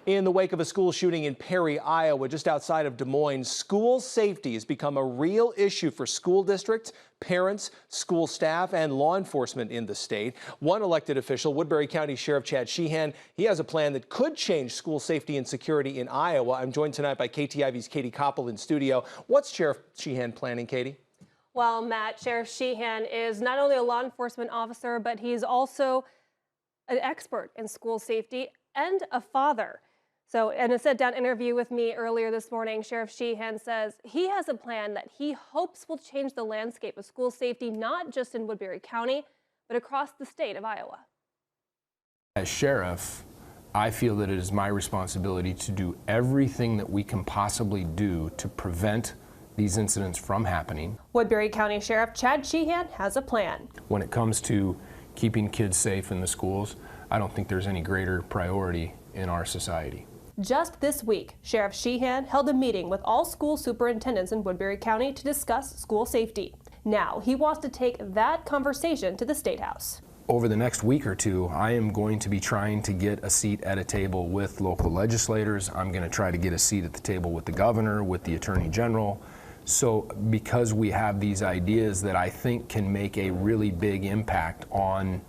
In the wake of a school shooting in Perry, Iowa, just outside of Des Moines, school safety has become a real issue for school districts, parents, school staff, and law enforcement in the state. One elected official, Woodbury County Sheriff Chad Sheehan, he has a plan that could change school safety and security in Iowa. I'm joined tonight by KTIV's Katie Koppel in studio. What's Sheriff Sheehan planning, Katie? Well, Matt, Sheriff Sheehan is not only a law enforcement officer, but he's also an expert in school safety and a father. So, in a sit-down interview with me earlier this morning, Sheriff Sheehan says he has a plan that he hopes will change the landscape of school safety, not just in Woodbury County, but across the state of Iowa. As sheriff, I feel that it is my responsibility to do everything that we can possibly do to prevent these incidents from happening. Woodbury County Sheriff Chad Sheehan has a plan. When it comes to keeping kids safe in the schools, I don't think there's any greater priority in our society. Just this week, Sheriff Sheehan held a meeting with all school superintendents in Woodbury County to discuss school safety. Now, he wants to take that conversation to the Statehouse. Over the next week or two, I am going to be trying to get a seat at a table with local legislators. I'm going to try to get a seat at the table with the governor, with the attorney general. So because we have these ideas that I think can make a really big impact on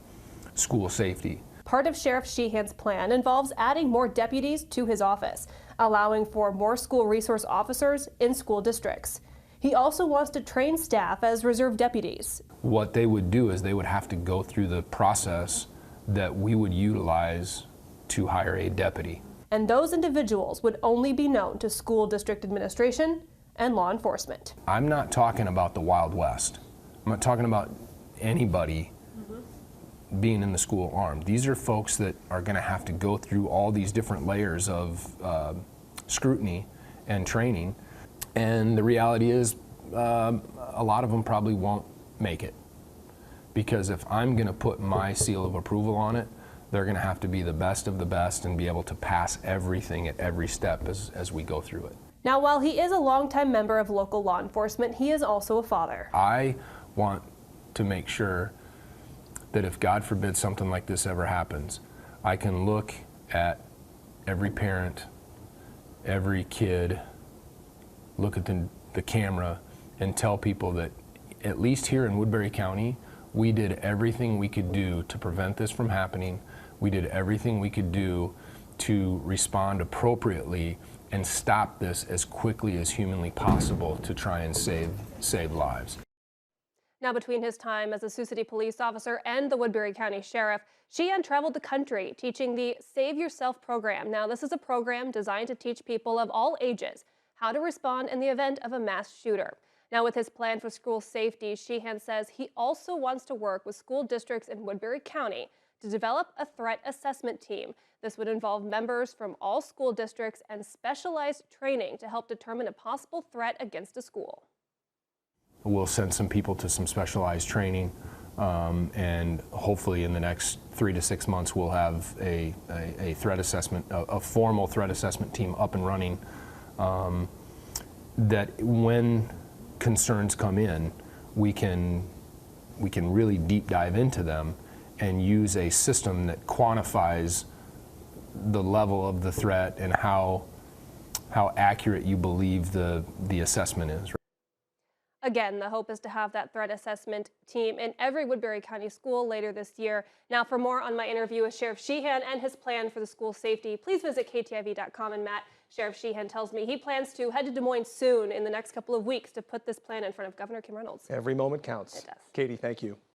school safety. Part of Sheriff Sheehan's plan involves adding more deputies to his office, allowing for more school resource officers in school districts. He also wants to train staff as reserve deputies. What they would do is they would have to go through the process that we would utilize to hire a deputy. And those individuals would only be known to school district administration and law enforcement. I'm not talking about the Wild West. I'm not talking about anybody being in the school armed. These are folks that are going to have to go through all these different layers of scrutiny and training. And the reality is a lot of them probably won't make it. Because if I'm going to put my seal of approval on it, they're going to have to be the best of the best and be able to pass everything at every step as we go through it. Now, while he is a longtime member of local law enforcement, he is also a father. I want to make sure that if God forbid something like this ever happens, I can look at every parent, every kid, look at the camera and tell people that at least here in Woodbury County, we did everything we could do to prevent this from happening. We did everything we could do to respond appropriately and stop this as quickly as humanly possible to try and save lives. Now, between his time as a Sioux City police officer and the Woodbury County Sheriff, Sheehan traveled the country teaching the Save Yourself program. Now, this is a program designed to teach people of all ages how to respond in the event of a mass shooter. Now, with his plan for school safety, Sheehan says he also wants to work with school districts in Woodbury County to develop a threat assessment team. This would involve members from all school districts and specialized training to help determine a possible threat against a school. We'll send some people to some specialized training, and hopefully in the next 3 to 6 months we'll have a threat assessment, a formal threat assessment team up and running, that when concerns come in, we can really deep dive into them and use a system that quantifies the level of the threat and how accurate you believe the assessment is. Again, the hope is to have that threat assessment team in every Woodbury County school later this year. Now, for more on my interview with Sheriff Sheehan and his plan for the school safety, please visit KTIV.com. And Matt, Sheriff Sheehan tells me he plans to head to Des Moines soon in the next couple of weeks to put this plan in front of Governor Kim Reynolds. Every moment counts. It does. Katie, thank you.